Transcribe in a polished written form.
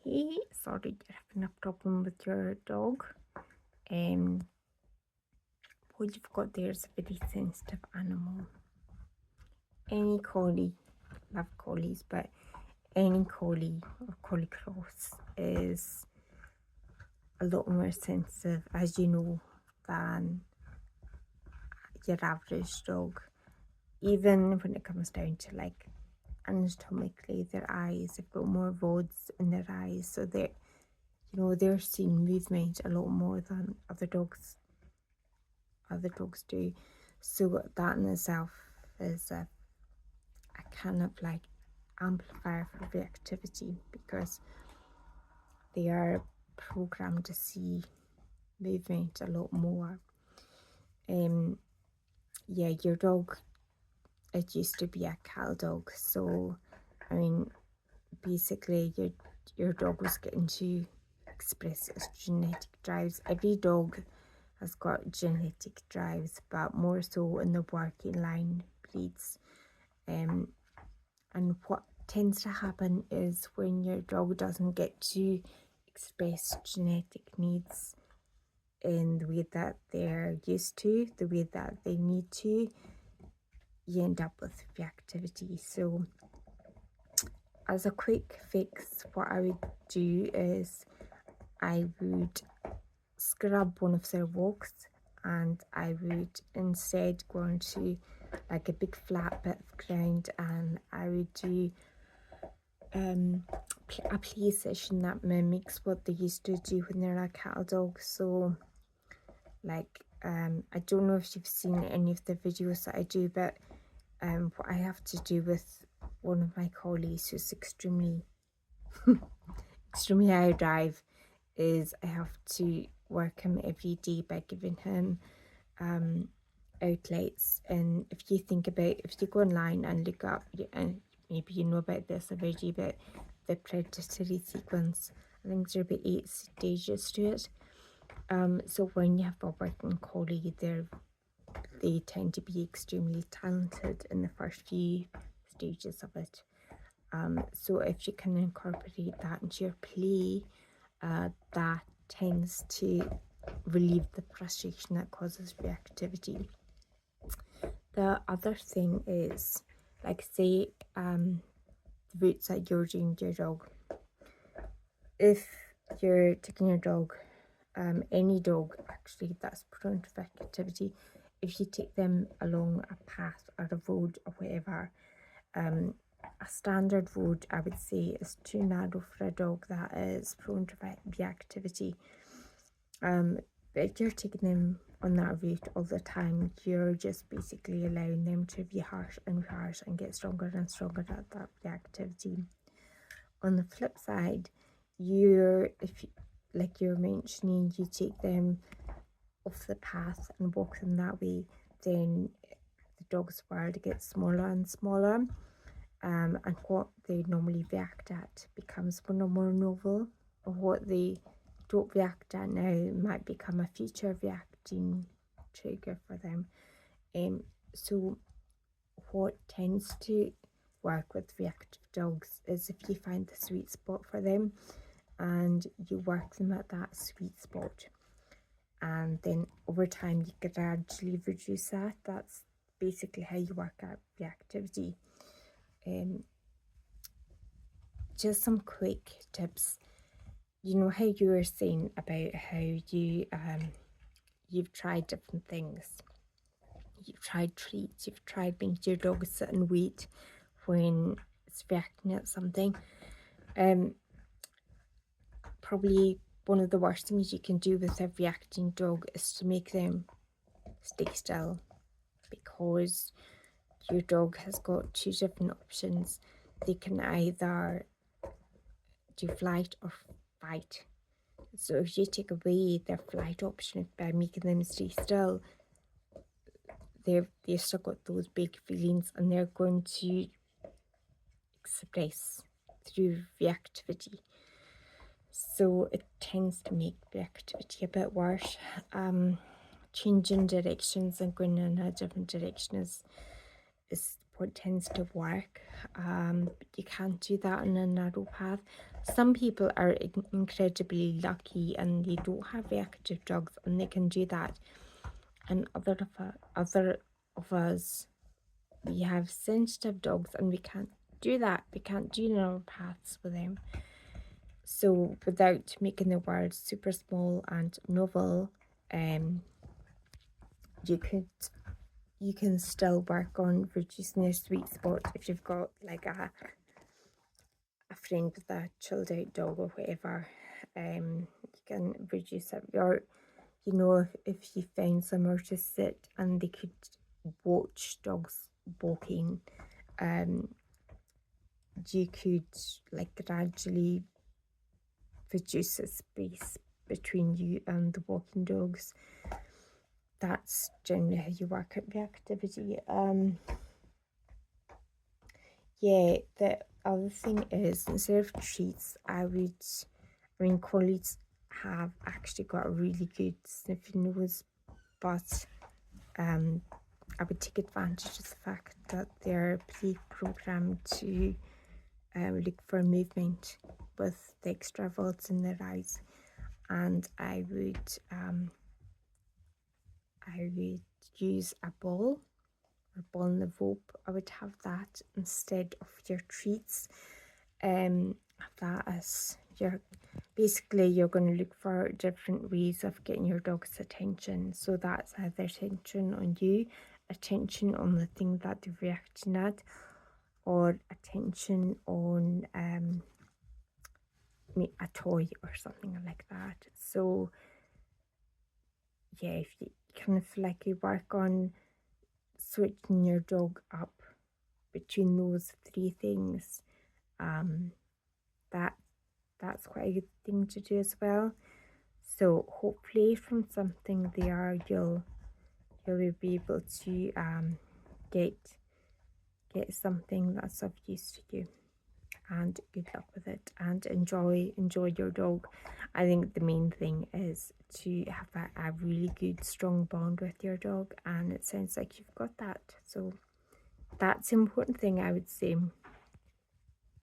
Hey, sorry you're having a problem with your dog. What you've got there is a very sensitive animal. Any collie, love collies, but any collie or collie cross is a lot more sensitive, as you know, than your average dog. Even when it comes down to like anatomically, their eyes, they've got more rods in their eyes, so they're seeing movement a lot more than other dogs do. So that in itself is a kind of like amplifier for reactivity, because they are programmed to see movement a lot more. Yeah, your dog, it used to be a cattle dog, so I mean basically your dog was getting to express its genetic drives. Every dog has got genetic drives, but more so in the working line breeds. And what tends to happen is when your dog doesn't get to express genetic needs in the way that they're used to, the way that they need to, you end up with reactivity. So as a quick fix, what I would do is I would scrub one of their walks, and I would instead go onto like a big flat bit of ground, and I would do a play session that mimics what they used to do when they're a cattle dog. So like I don't know if you've seen any of the videos that I do, but what I have to do with one of my collies who's extremely high drive is I have to work him every day by giving him outlets. And if you think about, if you go online and look up, and maybe you know about this already, but the predatory sequence, I think there are about 8 stages to it. So when you have a working collie, they tend to be extremely talented in the first few stages of it. So if you can incorporate that into your play, that tends to relieve the frustration that causes reactivity. The other thing is, like say, the routes that you're doing to your dog. If you're taking your dog, any dog actually that's prone to reactivity, if you take them along a path or a road or whatever, a standard road, I would say, is too narrow for a dog that is prone to reactivity. But if you're taking them on that route all the time, you're just basically allowing them to be harsh and get stronger and stronger at that reactivity. On the flip side, like you're mentioning, you take them off the path and walk them that way, then the dog's world gets smaller and smaller, and what they normally react at becomes more novel, or what they don't react at now might become a future reacting trigger for them. So what tends to work with reactive dogs is if you find the sweet spot for them and you work them at that sweet spot, and then over time you gradually reduce that. That's basically how you work out reactivity. Just some quick tips. You know how you were saying about how you've tried different things. You've tried treats, you've tried making your dog sit and wait when it's reacting at something. Probably one of the worst things you can do with a reacting dog is to make them stay still, because your dog has got 2 different options. They can either do flight or fight. So if you take away their flight option by making them stay still, they've still got those big feelings, and they're going to express through reactivity. So it tends to make reactivity a bit worse. Changing directions and going in a different direction is what tends to work. But you can't do that on a narrow path. Some people are incredibly lucky and they don't have reactive dogs and they can do that, and other of us, we have sensitive dogs and we can't do that. We can't do neuropaths with them. So without making the words super small and novel, you can still work on reducing your sweet spot if you've got like a friend with a chilled out dog or whatever. You can reduce it, or if you found somewhere to sit and they could watch dogs walking, you could like gradually reduce the space between you and the walking dogs. That's generally how you work at reactivity. Yeah, the other thing is, instead of treats, collies have actually got a really good sniffing nose, but I would take advantage of the fact that they're pre-programmed to look for movement with the extra rods in their eyes, and I would use a ball or ball in the rope. I would have that instead of your treats. That as you're going to look for different ways of getting your dog's attention. So that's either attention on you, attention on the thing that they're reacting at, or attention on a toy or something like that. So yeah, if you kind of like you work on switching your dog up between those three things, that's quite a good thing to do as well. So hopefully from something there you'll be able to get something that's of use to you. And good luck with it, and enjoy your dog. I think the main thing is to have a really good strong bond with your dog, and it sounds like you've got that. So that's the important thing, I would say.